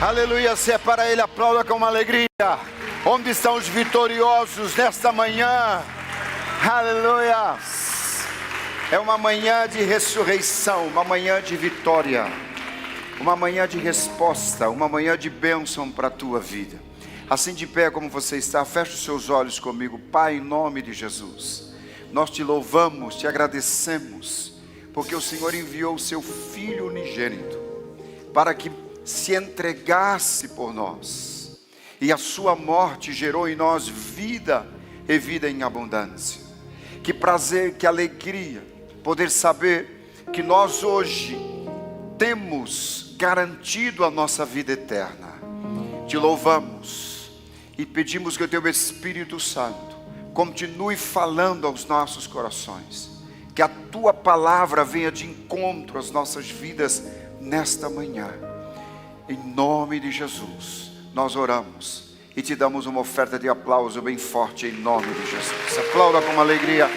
Aleluia, se é para Ele, aplauda com uma alegria. Onde estão os vitoriosos nesta manhã? Aleluia. É uma manhã de ressurreição, uma manhã de vitória, uma manhã de resposta, uma manhã de bênção para a tua vida. Assim de pé como você está, feche os seus olhos comigo. Pai, em nome de Jesus, nós te louvamos, te agradecemos, porque o Senhor enviou o seu Filho unigênito para que se entregasse por nós, e a sua morte gerou em nós vida e vida em abundância. Que prazer, que alegria poder saber que nós hoje temos garantido a nossa vida eterna. Te louvamos e pedimos que o teu Espírito Santo continue falando aos nossos corações, que a tua palavra venha de encontro às nossas vidas nesta manhã. Em nome de Jesus, nós oramos e te damos uma oferta de aplauso bem forte em nome de Jesus. Aplauda com alegria,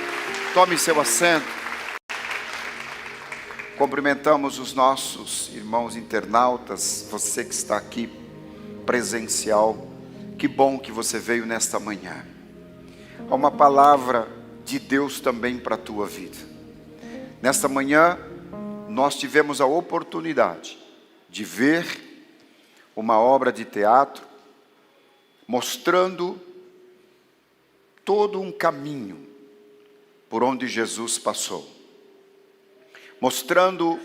tome seu assento. Cumprimentamos os nossos irmãos internautas, você que está aqui presencial. Que bom que você veio nesta manhã. Há uma palavra de Deus também para a tua vida. Nesta manhã, nós tivemos a oportunidade de ver uma obra de teatro mostrando todo um caminho por onde Jesus passou, mostrando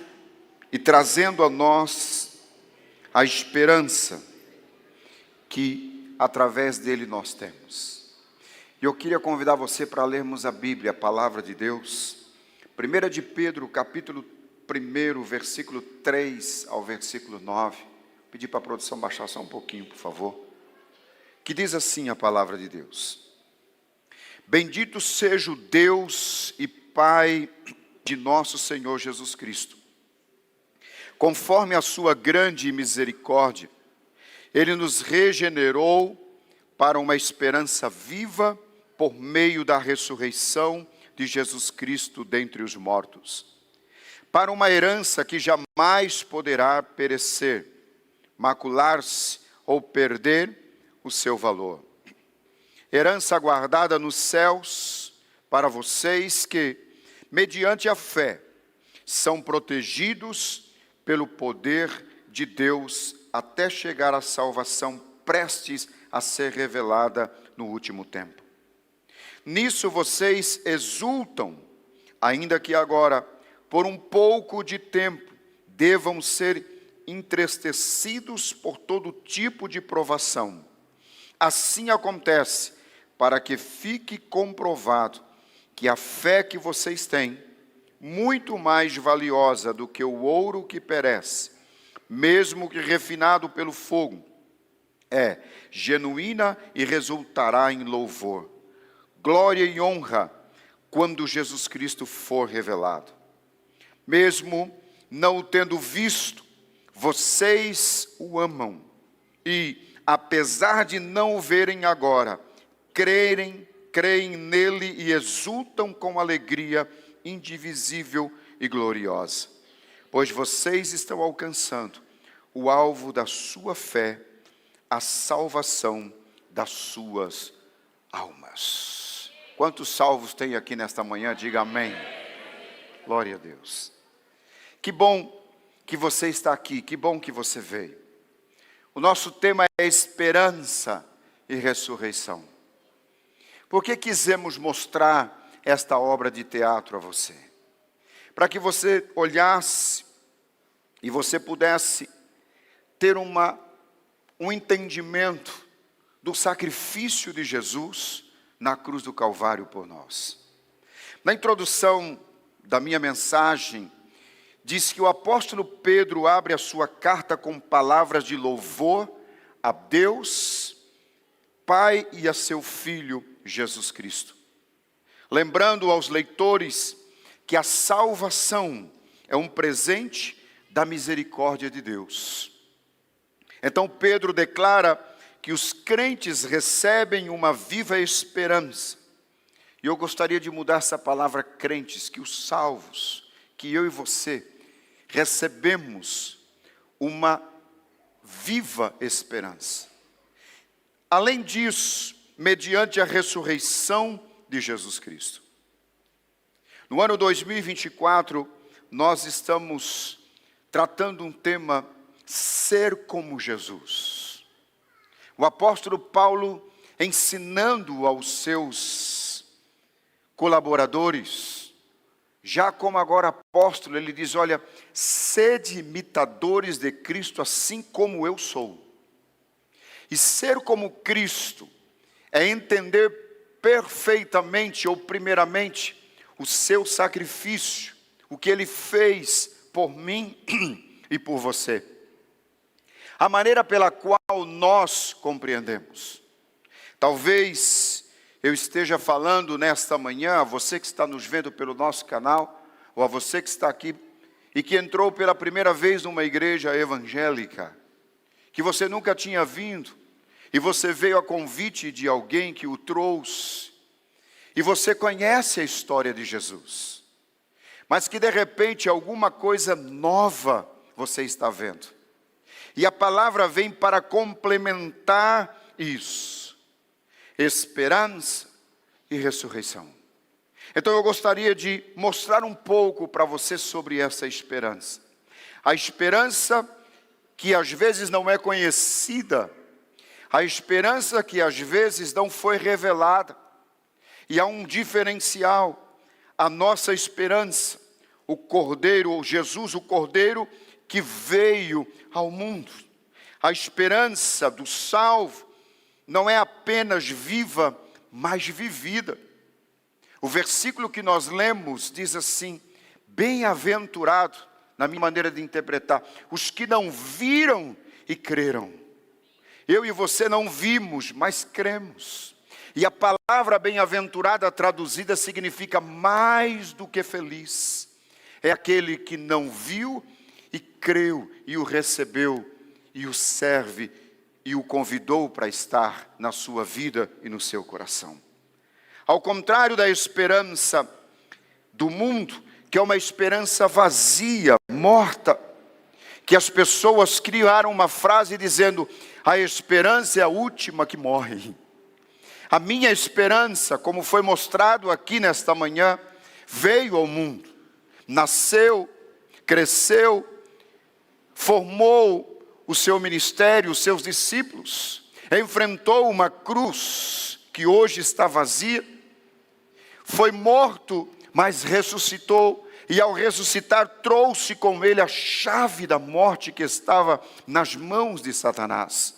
e trazendo a nós a esperança que através dele nós temos. E eu queria convidar você para lermos a Bíblia, a palavra de Deus, 1 de Pedro, capítulo 1, versículo 3 ao versículo 9. Pedir para a produção baixar só um pouquinho, por favor. Que diz assim a palavra de Deus: Bendito seja o Deus e Pai de nosso Senhor Jesus Cristo. Conforme a sua grande misericórdia, Ele nos regenerou para uma esperança viva por meio da ressurreição de Jesus Cristo dentre os mortos, para uma herança que jamais poderá perecer, macular-se ou perder o seu valor. Herança guardada nos céus para vocês que, mediante a fé, são protegidos pelo poder de Deus até chegar à salvação prestes a ser revelada no último tempo. Nisso vocês exultam, ainda que agora, por um pouco de tempo, devam ser entristecidos por todo tipo de provação. Assim acontece para que fique comprovado que a fé que vocês têm, muito mais valiosa do que o ouro que perece, mesmo que refinado pelo fogo, é genuína e resultará em louvor, glória e honra quando Jesus Cristo for revelado. Mesmo não o tendo visto, vocês o amam e, apesar de não o verem agora, creem nele e exultam com alegria indivisível e gloriosa, pois vocês estão alcançando o alvo da sua fé, a salvação das suas almas. Quantos salvos tem aqui nesta manhã? Diga amém. Glória a Deus. Que bom que você está aqui, que bom que você veio. O nosso tema é esperança e ressurreição. Por que quisemos mostrar esta obra de teatro a você? Para que você olhasse e você pudesse ter um entendimento do sacrifício de Jesus na cruz do Calvário por nós. Na introdução da minha mensagem, diz que o apóstolo Pedro abre a sua carta com palavras de louvor a Deus, Pai, e a seu Filho, Jesus Cristo. Lembrando aos leitores que a salvação é um presente da misericórdia de Deus. Então Pedro declara que os crentes recebem uma viva esperança. E eu gostaria de mudar essa palavra crentes, que os salvos, que eu e você, recebemos uma viva esperança. Além disso, mediante a ressurreição de Jesus Cristo. No ano 2024, nós estamos tratando um tema, ser como Jesus. O apóstolo Paulo ensinando aos seus colaboradores, já como agora apóstolo, ele diz, olha, sede imitadores de Cristo, assim como eu sou. E ser como Cristo é entender perfeitamente, ou primeiramente, o seu sacrifício, o que ele fez por mim e por você. A maneira pela qual nós compreendemos. Talvez eu esteja falando nesta manhã, a você que está nos vendo pelo nosso canal, ou a você que está aqui e que entrou pela primeira vez numa igreja evangélica, que você nunca tinha vindo, e você veio a convite de alguém que o trouxe, e você conhece a história de Jesus, mas que de repente alguma coisa nova você está vendo. E a palavra vem para complementar isso. Esperança e ressurreição. Então eu gostaria de mostrar um pouco para você sobre essa esperança. A esperança que às vezes não é conhecida, a esperança que às vezes não foi revelada. E há um diferencial, a nossa esperança, o Cordeiro, ou Jesus, o Cordeiro que veio ao mundo. A esperança do salvo não é apenas viva, mas vivida. O versículo que nós lemos diz assim, bem-aventurado, na minha maneira de interpretar, os que não viram e creram. Eu e você não vimos, mas cremos. E a palavra bem-aventurada traduzida significa mais do que feliz. É aquele que não viu e creu, e o recebeu, e o serve, e o convidou para estar na sua vida e no seu coração. Ao contrário da esperança do mundo, que é uma esperança vazia, morta, que as pessoas criaram uma frase dizendo, a esperança é a última que morre. A minha esperança, como foi mostrado aqui nesta manhã, veio ao mundo, nasceu, cresceu, formou o seu ministério, os seus discípulos, enfrentou uma cruz que hoje está vazia, foi morto, mas ressuscitou, e ao ressuscitar trouxe com ele a chave da morte que estava nas mãos de Satanás.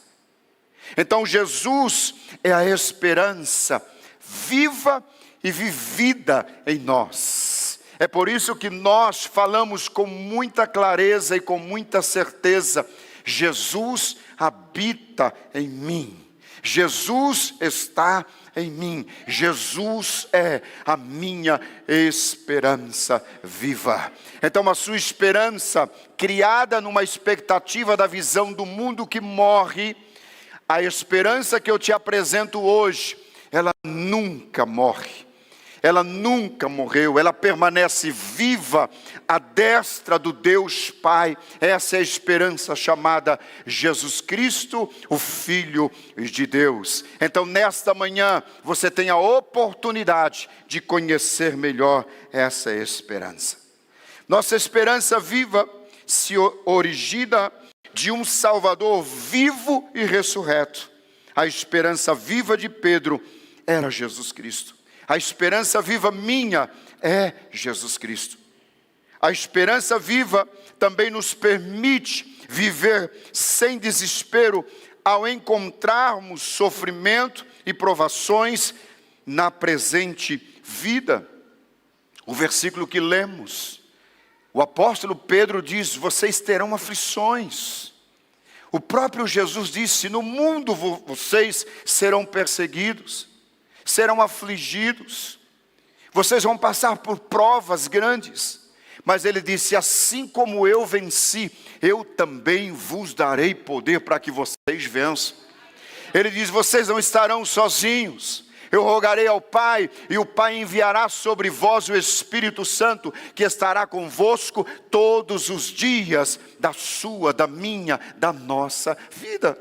Então Jesus é a esperança viva e vivida em nós. É por isso que nós falamos com muita clareza e com muita certeza, Jesus habita em mim. Jesus está em mim. Jesus é a minha esperança viva. Então a sua esperança, criada numa expectativa da visão do mundo que morre, a esperança que eu te apresento hoje, ela nunca morre. Ela nunca morreu, ela permanece viva à destra do Deus Pai. Essa é a esperança chamada Jesus Cristo, o Filho de Deus. Então nesta manhã você tem a oportunidade de conhecer melhor essa esperança. Nossa esperança viva se origina de um Salvador vivo e ressurreto. A esperança viva de Pedro era Jesus Cristo. A esperança viva minha é Jesus Cristo. A esperança viva também nos permite viver sem desespero ao encontrarmos sofrimento e provações na presente vida. O versículo que lemos, o apóstolo Pedro diz, vocês terão aflições. O próprio Jesus disse, no mundo vocês serão perseguidos, serão afligidos, vocês vão passar por provas grandes, mas ele disse, assim como eu venci, eu também vos darei poder para que vocês vençam. Ele diz, vocês não estarão sozinhos, Eu rogarei ao Pai, e o Pai enviará sobre vós o Espírito Santo, que estará convosco todos os dias da sua, da minha, da nossa vida.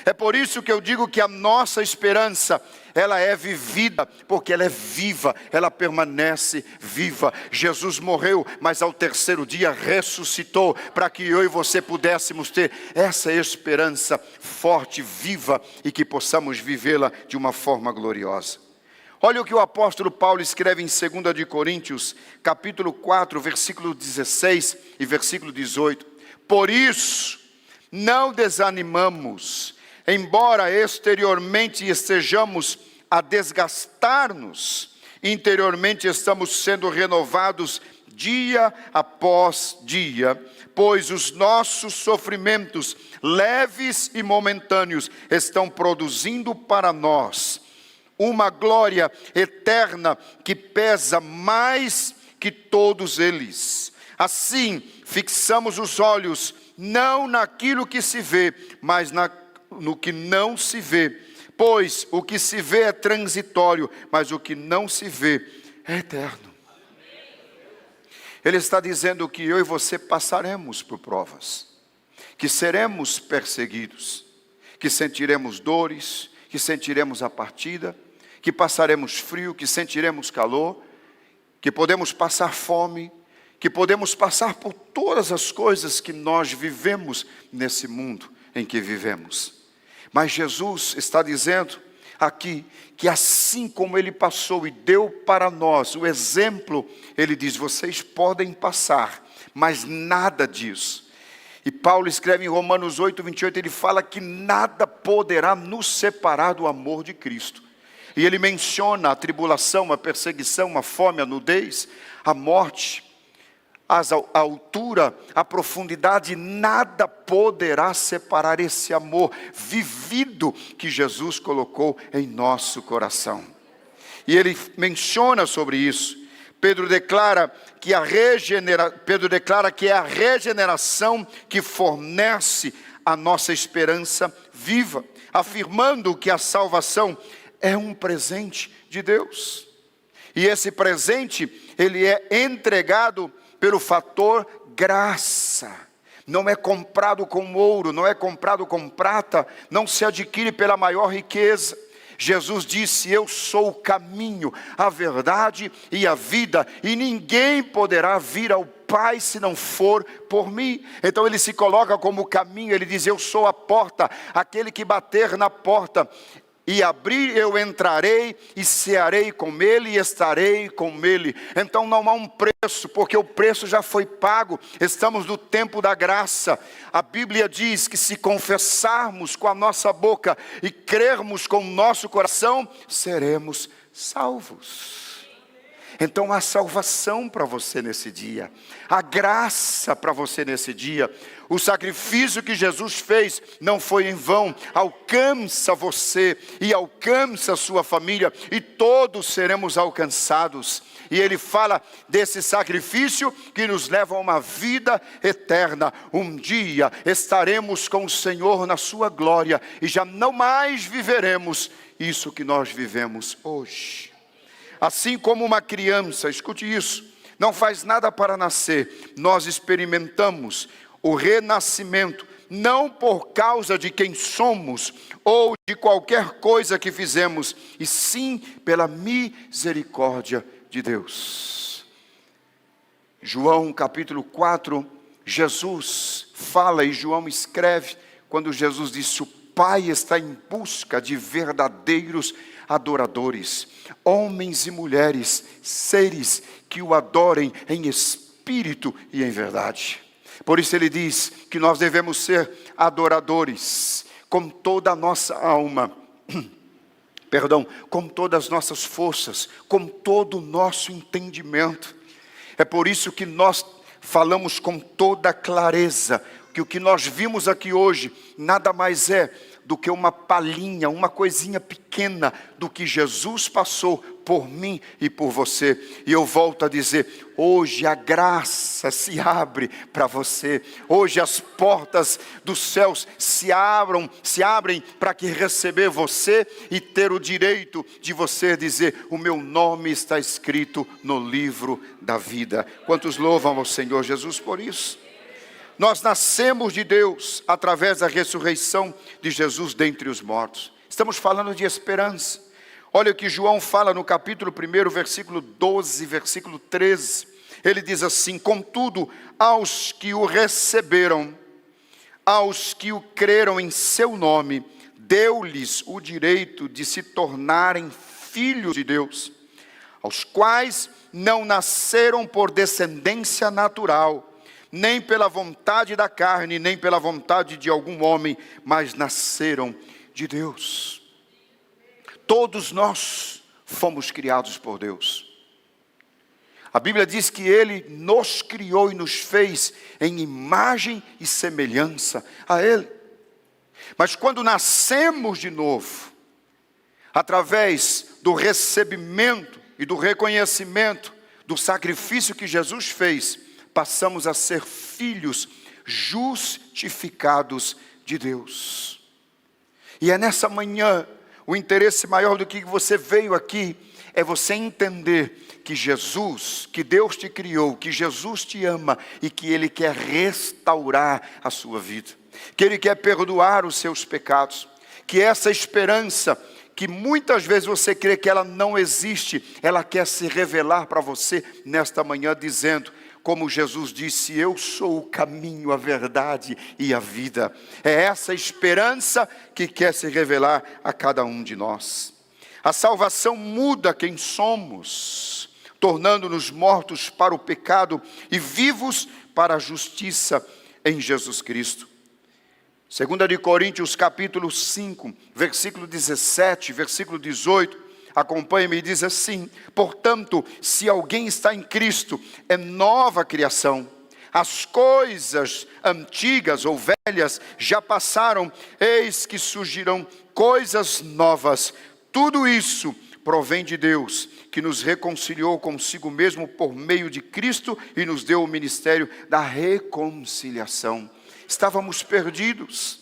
É por isso que eu digo que a nossa esperança, ela é vivida, porque ela é viva, ela permanece viva. Jesus morreu, mas ao terceiro dia ressuscitou, para que eu e você pudéssemos ter essa esperança forte, viva, e que possamos vivê-la de uma forma gloriosa. Olha o que o apóstolo Paulo escreve em 2 de Coríntios, capítulo 4, versículo 16 e versículo 18. Por isso, não desanimamos, embora exteriormente estejamos a desgastar-nos, interiormente estamos sendo renovados dia após dia, pois os nossos sofrimentos, leves e momentâneos, estão produzindo para nós uma glória eterna que pesa mais que todos eles. Assim, fixamos os olhos não naquilo que se vê, mas no que não se vê, pois o que se vê é transitório, mas o que não se vê é eterno. Ele está dizendo que eu e você passaremos por provas, que seremos perseguidos, que sentiremos dores, que sentiremos a partida, que passaremos frio, que sentiremos calor, que podemos passar fome, que podemos passar por todas as coisas que nós vivemos nesse mundo em que vivemos. Mas Jesus está dizendo aqui que assim como Ele passou e deu para nós o exemplo, Ele diz, vocês podem passar, mas nada disso. E Paulo escreve em Romanos 8, 28, ele fala que nada poderá nos separar do amor de Cristo. E ele menciona a tribulação, a perseguição, a fome, a nudez, a morte, a altura, a profundidade, nada poderá separar esse amor vivido que Jesus colocou em nosso coração. E ele menciona sobre isso. Pedro declara que é a regeneração que fornece a nossa esperança viva, afirmando que a salvação é um presente de Deus. E esse presente, ele é entregado pelo fator graça. Não é comprado com ouro, não é comprado com prata, não se adquire pela maior riqueza. Jesus disse, eu sou o caminho, a verdade e a vida, e ninguém poderá vir ao Pai se não for por mim. Então ele se coloca como caminho, ele diz, eu sou a porta, aquele que bater na porta e abrir, eu entrarei e cearei com ele e estarei com ele. Então não há um preço, porque o preço já foi pago. Estamos no tempo da graça. A Bíblia diz que se confessarmos com a nossa boca e crermos com o nosso coração, seremos salvos. Então há salvação para você nesse dia, há graça para você nesse dia. O sacrifício que Jesus fez não foi em vão, alcança você e alcança a sua família, e todos seremos alcançados. E ele fala desse sacrifício que nos leva a uma vida eterna. Um dia estaremos com o Senhor na sua glória, e já não mais viveremos isso que nós vivemos hoje. Assim como uma criança, escute isso, não faz nada para nascer, nós experimentamos o renascimento, não por causa de quem somos, ou de qualquer coisa que fizemos, e sim pela misericórdia de Deus. João capítulo 4, Jesus fala e João escreve, quando Jesus disse, o Pai está em busca de verdadeiros adoradores, homens e mulheres, seres que o adorem em espírito e em verdade. Por isso ele diz que nós devemos ser adoradores com toda a nossa alma, com todas as nossas forças, com todo o nosso entendimento. É por isso que nós falamos com toda clareza que o que nós vimos aqui hoje nada mais é do que uma palhinha, uma coisinha pequena do que Jesus passou por mim e por você. E eu volto a dizer, hoje a graça se abre para você. Hoje as portas dos céus se abrem para que receber você e ter o direito de você dizer, o meu nome está escrito no livro da vida. Quantos louvam ao Senhor Jesus por isso? Nós nascemos de Deus através da ressurreição de Jesus dentre os mortos. Estamos falando de esperança. Olha o que João fala no capítulo 1, versículo 12, versículo 13. Ele diz assim, contudo, aos que o receberam, aos que o creram em seu nome, deu-lhes o direito de se tornarem filhos de Deus, aos quais não nasceram por descendência natural, nem pela vontade da carne, nem pela vontade de algum homem, mas nasceram de Deus. Todos nós fomos criados por Deus. A Bíblia diz que Ele nos criou e nos fez em imagem e semelhança a Ele. Mas quando nascemos de novo, através do recebimento e do reconhecimento do sacrifício que Jesus fez, passamos a ser filhos justificados de Deus. E é nessa manhã, o interesse maior do que você veio aqui, é você entender que Jesus, que Deus te criou, que Jesus te ama e que Ele quer restaurar a sua vida. Que Ele quer perdoar os seus pecados. Que essa esperança, que muitas vezes você crê que ela não existe, ela quer se revelar para você nesta manhã dizendo, como Jesus disse, eu sou o caminho, a verdade e a vida. É essa esperança que quer se revelar a cada um de nós. A salvação muda quem somos, tornando-nos mortos para o pecado e vivos para a justiça em Jesus Cristo. 2 de Coríntios capítulo 5, versículo 17, versículo 18, acompanhe-me e diz assim, portanto, se alguém está em Cristo, é nova criação. As coisas antigas ou velhas já passaram, eis que surgirão coisas novas. Tudo isso provém de Deus, que nos reconciliou consigo mesmo por meio de Cristo e nos deu o ministério da reconciliação. Estávamos perdidos.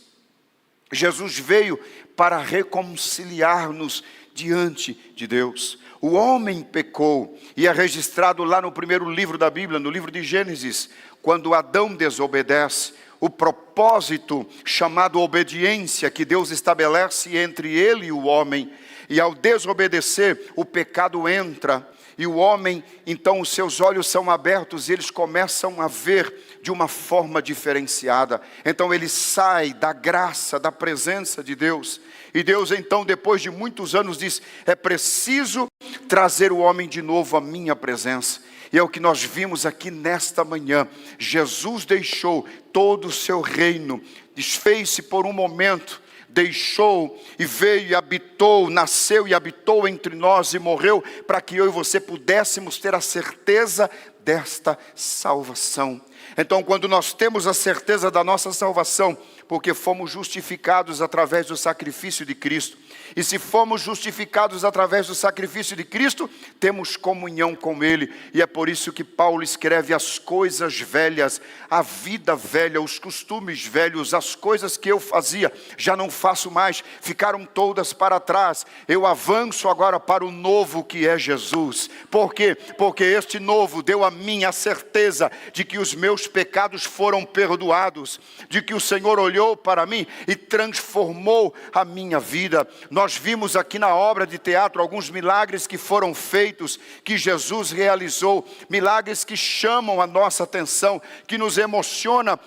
Jesus veio para reconciliar-nos diante de Deus. O homem pecou e é registrado lá no primeiro livro da Bíblia, no livro de Gênesis, quando Adão desobedece. O propósito chamado obediência que Deus estabelece entre ele e o homem. E ao desobedecer, o pecado entra. E o homem, então os seus olhos são abertos e eles começam a ver de uma forma diferenciada. Então ele sai da graça, da presença de Deus. E Deus então, depois de muitos anos, diz, é preciso trazer o homem de novo à minha presença. E é o que nós vimos aqui nesta manhã. Jesus deixou todo o seu reino, desfez-se por um momento, deixou e veio e habitou, nasceu e habitou entre nós e morreu para que eu e você pudéssemos ter a certeza desta salvação. Então, quando nós temos a certeza da nossa salvação, porque fomos justificados através do sacrifício de Cristo, e se fomos justificados através do sacrifício de Cristo, temos comunhão com Ele, e é por isso que Paulo escreve as coisas velhas, a vida velha, os costumes velhos, as coisas que eu fazia, já não faço mais, ficaram todas para trás, eu avanço agora para o novo que é Jesus. Por quê? Porque este novo deu a mim a certeza de que os meus pecados foram perdoados, de que o Senhor olhou para mim e transformou a minha vida. Nós vimos aqui na obra de teatro alguns milagres que foram feitos, que Jesus realizou, milagres que chamam a nossa atenção, que nos emocionam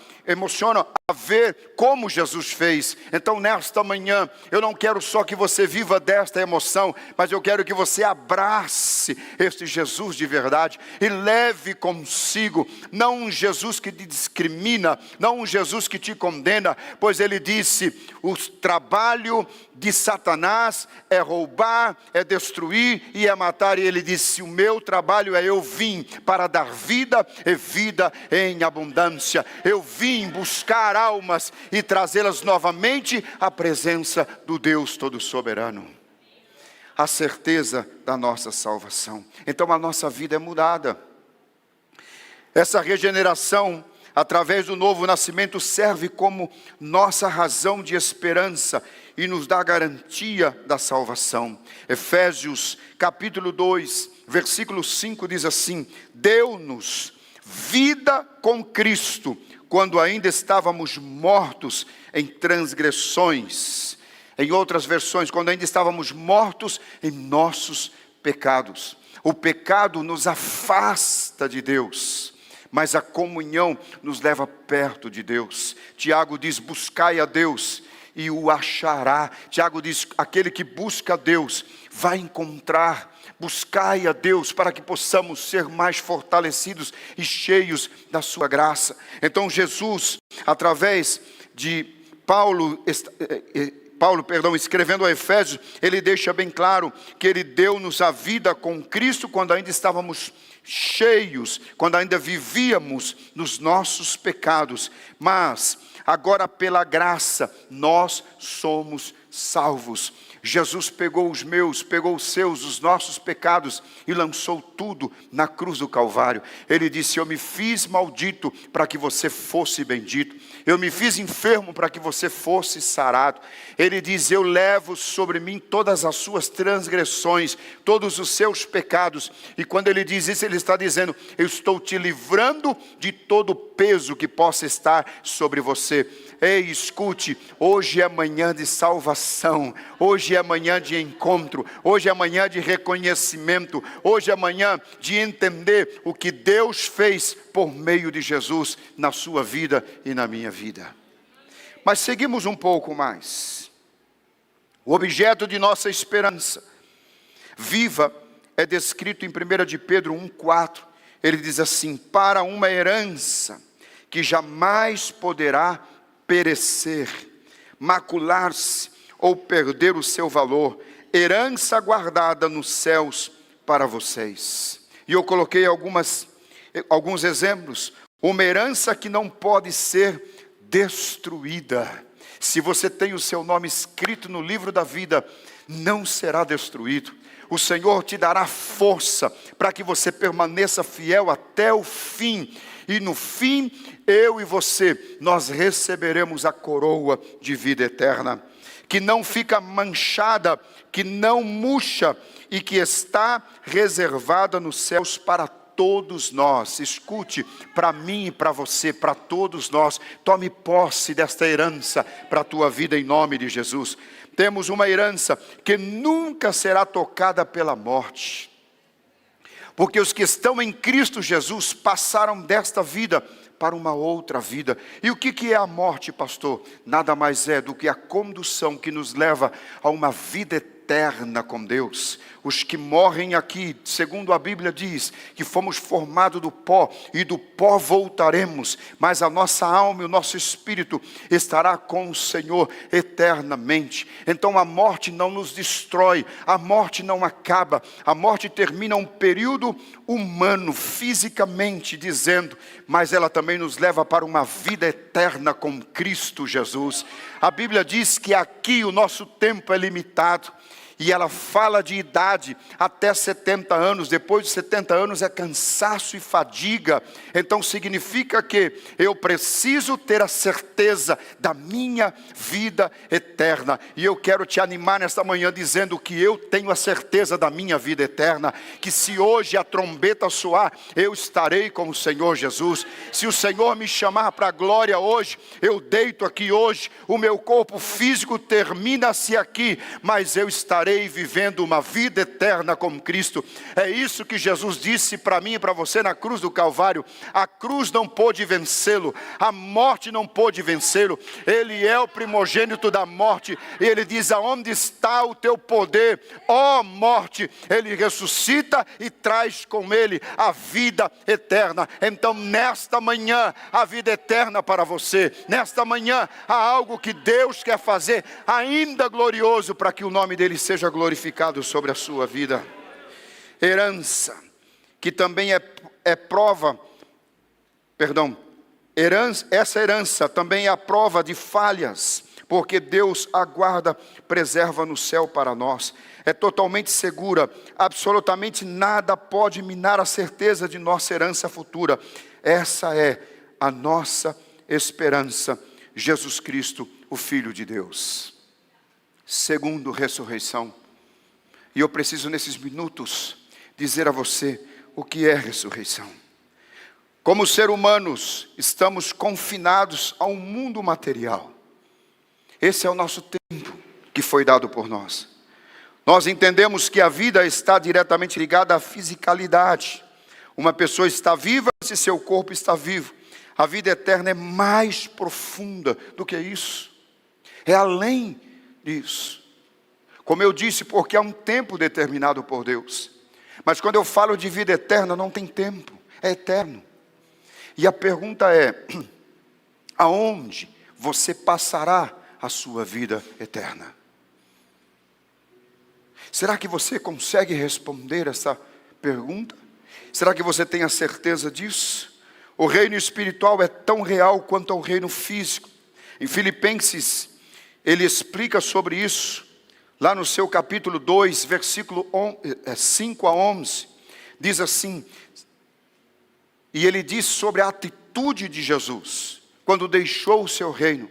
a ver como Jesus fez. Então nesta manhã, eu não quero só que você viva desta emoção, mas eu quero que você abrace este Jesus de verdade e leve consigo, não um Jesus que te discrimina, não um Jesus que te condena, pois ele disse, o trabalho de Satanás é roubar, é destruir e é matar, e ele disse, o meu trabalho é eu vim para dar vida e vida em abundância, eu vim sim buscar almas e trazê-las novamente à presença do Deus Todo-Soberano. A certeza da nossa salvação. Então a nossa vida é mudada. Essa regeneração, através do novo nascimento, serve como nossa razão de esperança e nos dá garantia da salvação. Efésios capítulo 2, versículo 5 diz assim: deu-nos vida com Cristo, quando ainda estávamos mortos em transgressões. Em outras versões, quando ainda estávamos mortos em nossos pecados. O pecado nos afasta de Deus, mas a comunhão nos leva perto de Deus. Tiago diz: buscai a Deus e o achará. Tiago diz: aquele que busca a Deus vai encontrar. Buscai a Deus para que possamos ser mais fortalecidos e cheios da sua graça. Então Jesus, através de Paulo, escrevendo a Efésios, ele deixa bem claro que ele deu-nos a vida com Cristo quando ainda estávamos cheios, quando ainda vivíamos nos nossos pecados. Mas agora pela graça nós somos salvos. Jesus pegou os meus, pegou os seus, os nossos pecados e lançou tudo na cruz do Calvário. Ele disse: eu me fiz maldito para que você fosse bendito. Eu me fiz enfermo para que você fosse sarado. Ele diz: eu levo sobre mim todas as suas transgressões, todos os seus pecados. E quando ele diz isso, ele está dizendo: eu estou te livrando de todo o peso que possa estar sobre você. Ei, escute, hoje é manhã de salvação, hoje é manhã de encontro, hoje é manhã de reconhecimento, hoje é manhã de entender o que Deus fez por meio de Jesus na sua vida e na minha vida. Mas seguimos um pouco mais. O objeto de nossa esperança viva é descrito em 1 de Pedro 1,4. Ele diz assim: para uma herança que jamais poderá perecer, macular-se ou perder o seu valor, herança guardada nos céus para vocês. E eu coloquei alguns exemplos. Uma herança que não pode ser destruída. Se você tem o seu nome escrito no livro da vida, não será destruído. O Senhor te dará força para que você permaneça fiel até o fim. E no fim, eu e você, nós receberemos a coroa de vida eterna, que não fica manchada, que não murcha e que está reservada nos céus para todos nós. Escute, para mim e para você, para todos nós. Tome posse desta herança para a tua vida em nome de Jesus. Temos uma herança que nunca será tocada pela morte. Porque os que estão em Cristo Jesus passaram desta vida para uma outra vida. E o que é a morte, pastor? Nada mais é do que a condução que nos leva a uma vida eterna com Deus. Os que morrem aqui, segundo a Bíblia diz, que fomos formados do pó e do pó voltaremos, mas a nossa alma e o nosso espírito estará com o Senhor eternamente. Então a morte não nos destrói, a morte não acaba, a morte termina um período humano, fisicamente dizendo, mas ela também nos leva para uma vida eterna com Cristo Jesus. A Bíblia diz que aqui o nosso tempo é limitado. E ela fala de idade até 70 anos, depois de 70 anos é cansaço e fadiga. Então significa que eu preciso ter a certeza da minha vida eterna. E eu quero te animar nesta manhã dizendo que eu tenho a certeza da minha vida eterna. Que se hoje a trombeta soar, eu estarei com o Senhor Jesus. Se o Senhor me chamar para a glória hoje, eu deito aqui hoje. O meu corpo físico termina-se aqui, mas eu estarei vivendo uma vida eterna com Cristo. É isso que Jesus disse para mim e para você na cruz do Calvário. A cruz não pôde vencê-lo, a morte não pôde vencê-lo. Ele é o primogênito da morte. E ele diz: aonde está o teu poder, ó morte? Ele ressuscita e traz com ele a vida eterna. Então nesta manhã, a vida eterna para você. Nesta manhã, há algo que Deus quer fazer ainda glorioso para que o nome dele seja glorificado sobre a sua vida. Herança, que também essa herança também é a prova de falhas, porque Deus aguarda, preserva no céu para nós. É totalmente segura, absolutamente nada pode minar a certeza de nossa herança futura. Essa é a nossa esperança, Jesus Cristo, o Filho de Deus. Segundo, ressurreição. E eu preciso nesses minutos dizer a você o que é ressurreição. Como seres humanos, estamos confinados a um mundo material. Esse é o nosso tempo que foi dado por nós. Nós entendemos que a vida está diretamente ligada à fisicalidade. Uma pessoa está viva se seu corpo está vivo. A vida eterna é mais profunda do que isso. É além disso. Como eu disse, porque há um tempo determinado por Deus. Mas quando eu falo de vida eterna, não tem tempo. É eterno. E a pergunta é, aonde você passará a sua vida eterna? Será que você consegue responder essa pergunta? Será que você tem a certeza disso? O reino espiritual é tão real quanto o reino físico. Em Filipenses, ele explica sobre isso, lá no seu capítulo 2, versículo 5 a 11, diz assim, e ele diz sobre a atitude de Jesus, quando deixou o seu reino,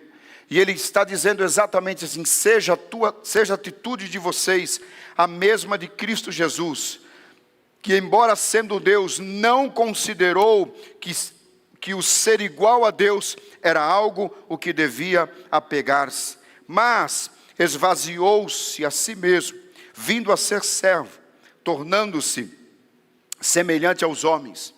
e ele está dizendo exatamente assim, seja a atitude de vocês a mesma de Cristo Jesus, que embora sendo Deus, não considerou que o ser igual a Deus era algo o que devia apegar-se, mas esvaziou-se a si mesmo, vindo a ser servo, tornando-se semelhante aos homens.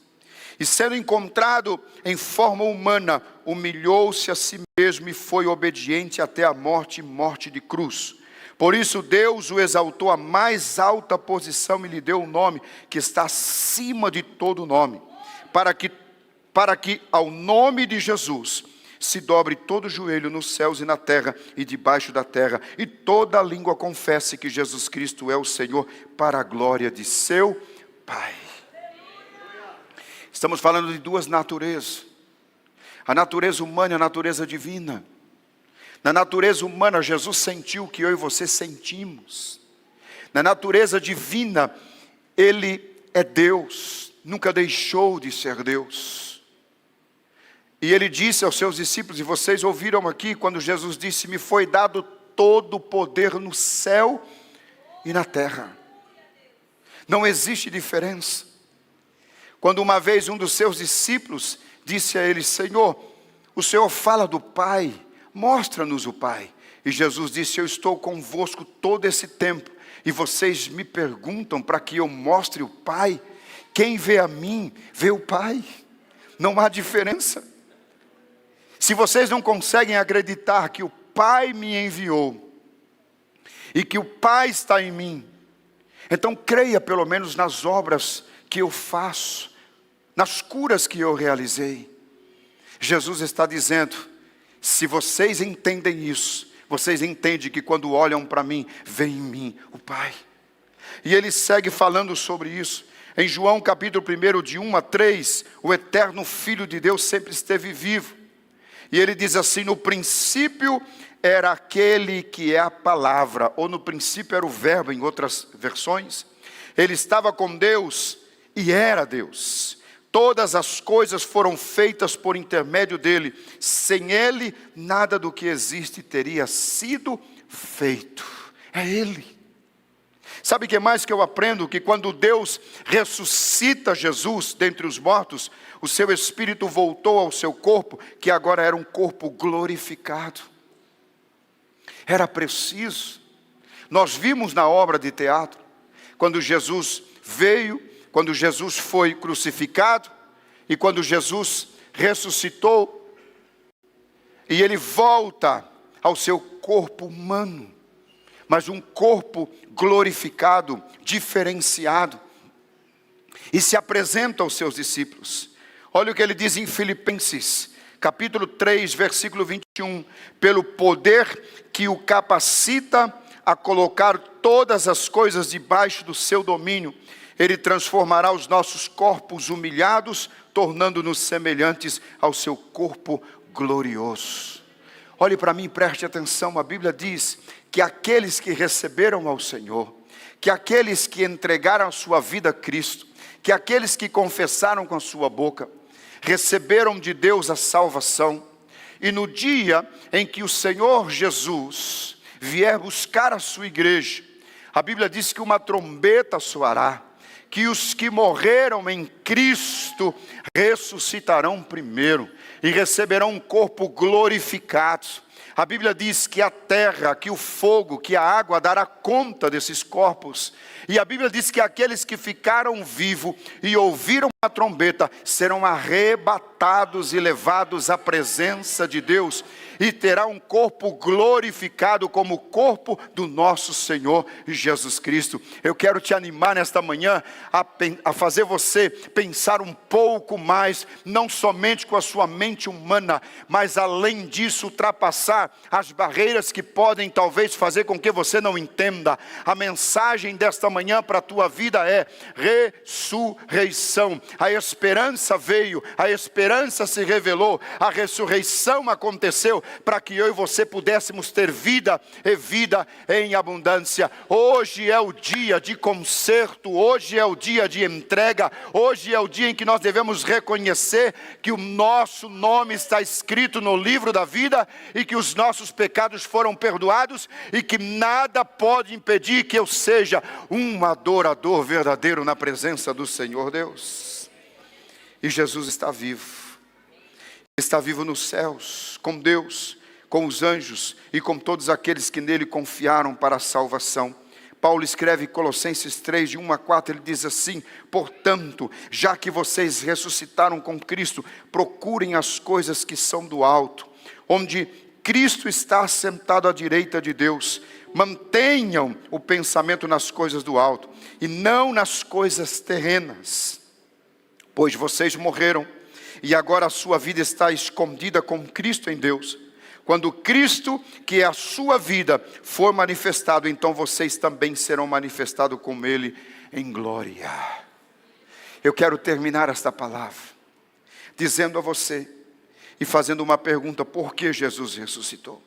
E sendo encontrado em forma humana, humilhou-se a si mesmo e foi obediente até a morte, morte de cruz. Por isso Deus o exaltou à mais alta posição e lhe deu um nome que está acima de todo nome, para que ao nome de Jesus se dobre todo joelho nos céus e na terra e debaixo da terra, e toda língua confesse que Jesus Cristo é o Senhor, para a glória de seu Pai. Estamos falando de duas naturezas, a natureza humana e a natureza divina. Na natureza humana, Jesus sentiu o que eu e você sentimos. Na natureza divina, Ele é Deus, nunca deixou de ser Deus. E Ele disse aos seus discípulos, e vocês ouviram aqui, quando Jesus disse, me foi dado todo o poder no céu e na terra. Não existe diferença. Quando uma vez um dos seus discípulos disse a Ele, Senhor, o Senhor fala do Pai, mostra-nos o Pai. E Jesus disse, eu estou convosco todo esse tempo, e vocês me perguntam para que eu mostre o Pai? Quem vê a mim, vê o Pai. Não há diferença. Se vocês não conseguem acreditar que o Pai me enviou, e que o Pai está em mim, então creia pelo menos nas obras que eu faço, nas curas que eu realizei. Jesus está dizendo, se vocês entendem isso, vocês entendem que quando olham para mim, vem em mim o Pai. E ele segue falando sobre isso. Em João capítulo 1, de 1 a 3, o eterno Filho de Deus sempre esteve vivo. E ele diz assim, no princípio era aquele que é a palavra, ou no princípio era o verbo, em outras versões. Ele estava com Deus e era Deus. Todas as coisas foram feitas por intermédio dele. Sem ele, nada do que existe teria sido feito. É ele. Sabe o que mais que eu aprendo? Que quando Deus ressuscita Jesus dentre os mortos, o seu espírito voltou ao seu corpo, que agora era um corpo glorificado. Era preciso. Nós vimos na obra de teatro, quando Jesus veio, quando Jesus foi crucificado, e quando Jesus ressuscitou, e ele volta ao seu corpo humano, mas um corpo glorificado, diferenciado, e se apresenta aos seus discípulos. Olha o que ele diz em Filipenses, capítulo 3, versículo 21, pelo poder que o capacita a colocar todas as coisas debaixo do seu domínio, Ele transformará os nossos corpos humilhados, tornando-nos semelhantes ao seu corpo glorioso. Olhe para mim, preste atenção, a Bíblia diz que aqueles que receberam ao Senhor, que aqueles que entregaram a sua vida a Cristo, que aqueles que confessaram com a sua boca, receberam de Deus a salvação, e no dia em que o Senhor Jesus vier buscar a sua igreja, a Bíblia diz que uma trombeta soará, que os que morreram em Cristo ressuscitarão primeiro e receberão um corpo glorificado. A Bíblia diz que a terra, que o fogo, que a água dará conta desses corpos. E a Bíblia diz que aqueles que ficaram vivos e ouviram a trombeta serão arrebatados e levados à presença de Deus, e terá um corpo glorificado como o corpo do nosso Senhor Jesus Cristo. Eu quero te animar nesta manhã a fazer você pensar um pouco mais, não somente com a sua mente humana, mas além disso ultrapassar as barreiras que podem talvez fazer com que você não entenda. A mensagem desta manhã para a tua vida é ressurreição. A esperança veio, a esperança se revelou, a ressurreição aconteceu para que eu e você pudéssemos ter vida e vida em abundância. Hoje é o dia de conserto, hoje é o dia de entrega, hoje é o dia em que nós devemos reconhecer que o nosso nome está escrito no livro da vida e que os nossos pecados foram perdoados e que nada pode impedir que eu seja um adorador verdadeiro na presença do Senhor Deus. E Jesus está vivo. Está vivo nos céus, com Deus, com os anjos e com todos aqueles que nele confiaram para a salvação. Paulo escreve em Colossenses 3, de 1 a 4, ele diz assim: portanto, já que vocês ressuscitaram com Cristo, procurem as coisas que são do alto, onde Cristo está sentado à direita de Deus. Mantenham o pensamento nas coisas do alto e não nas coisas terrenas, pois vocês morreram e agora a sua vida está escondida com Cristo em Deus. Quando Cristo, que é a sua vida, for manifestado, então vocês também serão manifestados com Ele em glória. Eu quero terminar esta palavra dizendo a você e fazendo uma pergunta: por que Jesus ressuscitou?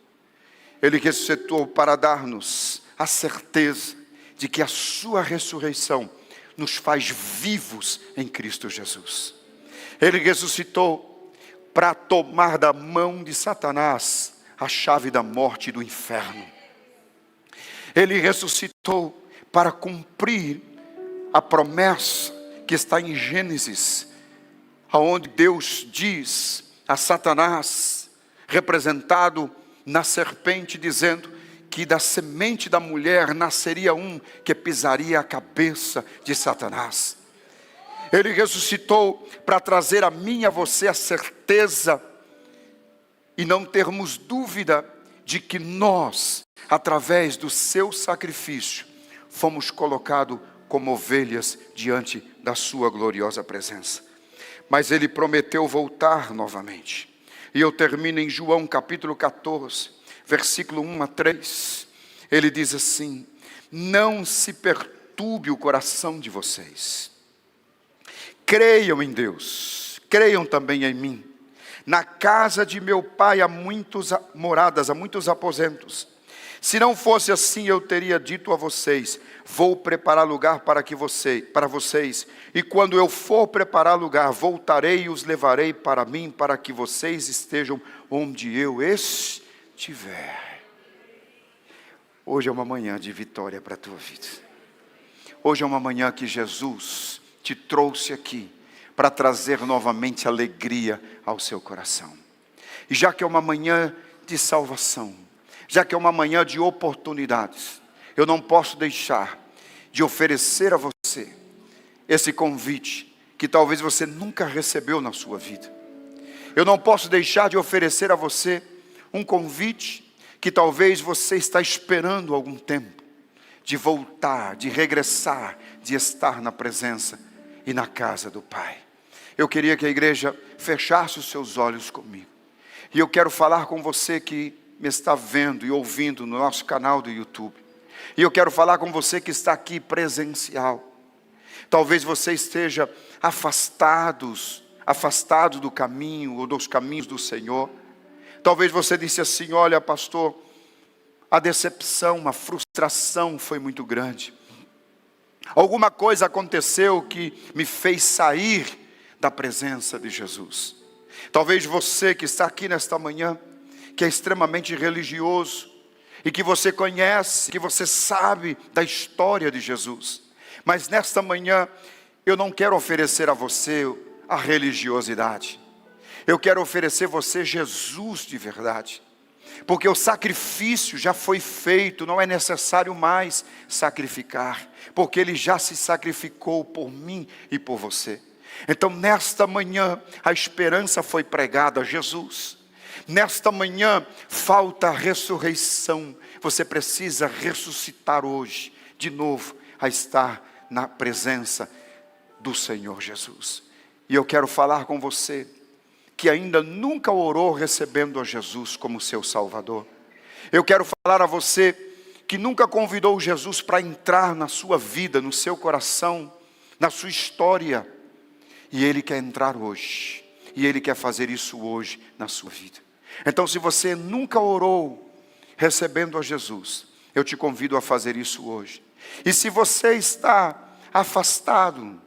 Ele ressuscitou para dar-nos a certeza de que a sua ressurreição nos faz vivos em Cristo Jesus. Ele ressuscitou para tomar da mão de Satanás a chave da morte e do inferno. Ele ressuscitou para cumprir a promessa que está em Gênesis, onde Deus diz a Satanás, representado na serpente, dizendo que da semente da mulher nasceria um que pisaria a cabeça de Satanás. Ele ressuscitou para trazer a mim e a você a certeza e não termos dúvida de que nós, através do seu sacrifício, fomos colocados como ovelhas diante da sua gloriosa presença. Mas Ele prometeu voltar novamente. E eu termino em João capítulo 14, versículo 1 a 3. Ele diz assim: não se perturbe o coração de vocês. Creiam em Deus, creiam também em mim. Na casa de meu pai há muitas moradas, há muitos aposentos. Se não fosse assim, eu teria dito a vocês: vou preparar lugar para vocês. E quando eu for preparar lugar, voltarei e os levarei para mim, para que vocês estejam onde eu estiver. Hoje é uma manhã de vitória para a tua vida. Hoje é uma manhã que Jesus te trouxe aqui para trazer novamente alegria ao seu coração. E já que é uma manhã de salvação, já que é uma manhã de oportunidades, eu não posso deixar de oferecer a você esse convite que talvez você nunca recebeu na sua vida. Eu não posso deixar de oferecer a você um convite que talvez você está esperando há algum tempo, de voltar, de regressar, de estar na presença e na casa do Pai. Eu queria que a igreja fechasse os seus olhos comigo. E eu quero falar com você que me está vendo e ouvindo no nosso canal do YouTube. E eu quero falar com você que está aqui presencial. Talvez você esteja afastado do caminho ou dos caminhos do Senhor. Talvez você disse assim: olha, pastor, a decepção, a frustração foi muito grande. Alguma coisa aconteceu que me fez sair da presença de Jesus. Talvez você que está aqui nesta manhã, que é extremamente religioso, e que você conhece, que você sabe da história de Jesus. Mas nesta manhã, eu não quero oferecer a você a religiosidade. Eu quero oferecer a você Jesus de verdade. Porque o sacrifício já foi feito, não é necessário mais sacrificar. Porque Ele já se sacrificou por mim e por você. Então nesta manhã, a esperança foi pregada a Jesus. Nesta manhã, falta a ressurreição. Você precisa ressuscitar hoje, de novo, a estar na presença do Senhor Jesus. E eu quero falar com você, que ainda nunca orou recebendo a Jesus como seu Salvador. Eu quero falar a você, que nunca convidou Jesus para entrar na sua vida, no seu coração, na sua história. E Ele quer entrar hoje. E Ele quer fazer isso hoje na sua vida. Então, se você nunca orou recebendo a Jesus, eu te convido a fazer isso hoje. E se você está afastado,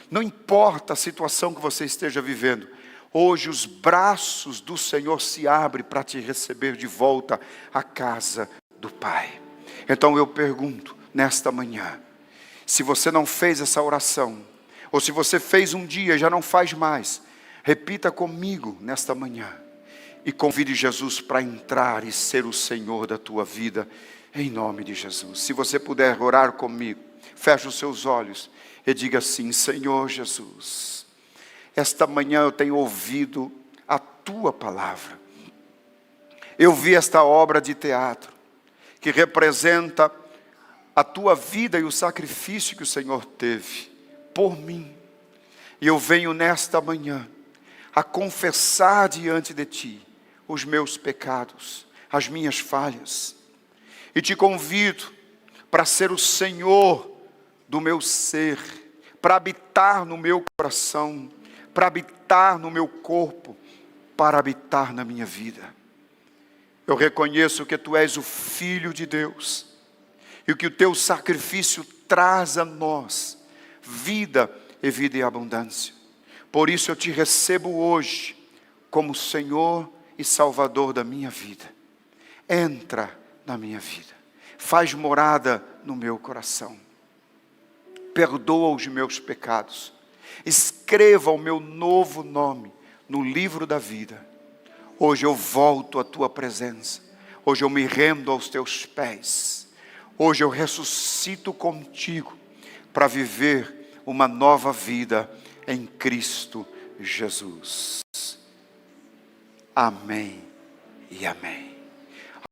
não importa a situação que você esteja vivendo, hoje os braços do Senhor se abrem para te receber de volta à casa do Pai. Então eu pergunto, nesta manhã, se você não fez essa oração, ou se você fez um dia e já não faz mais, repita comigo nesta manhã. E convide Jesus para entrar e ser o Senhor da tua vida, em nome de Jesus. Se você puder orar comigo, feche os seus olhos e diga assim: Senhor Jesus, esta manhã eu tenho ouvido a tua palavra. Eu vi esta obra de teatro, que representa a tua vida e o sacrifício que o Senhor teve por mim. E eu venho nesta manhã a confessar diante de ti os meus pecados, as minhas falhas. E te convido para ser o Senhor do meu ser, para habitar no meu coração, para habitar no meu corpo, para habitar na minha vida. Eu reconheço que tu és o Filho de Deus, e que o teu sacrifício traz a nós vida e vida em abundância. Por isso eu te recebo hoje como Senhor e Salvador da minha vida. Entra na minha vida, faz morada no meu coração, perdoa os meus pecados, escreva o meu novo nome no livro da vida. Hoje eu volto à tua presença, hoje eu me rendo aos teus pés, hoje eu ressuscito contigo para viver uma nova vida em Cristo Jesus. Amém e amém.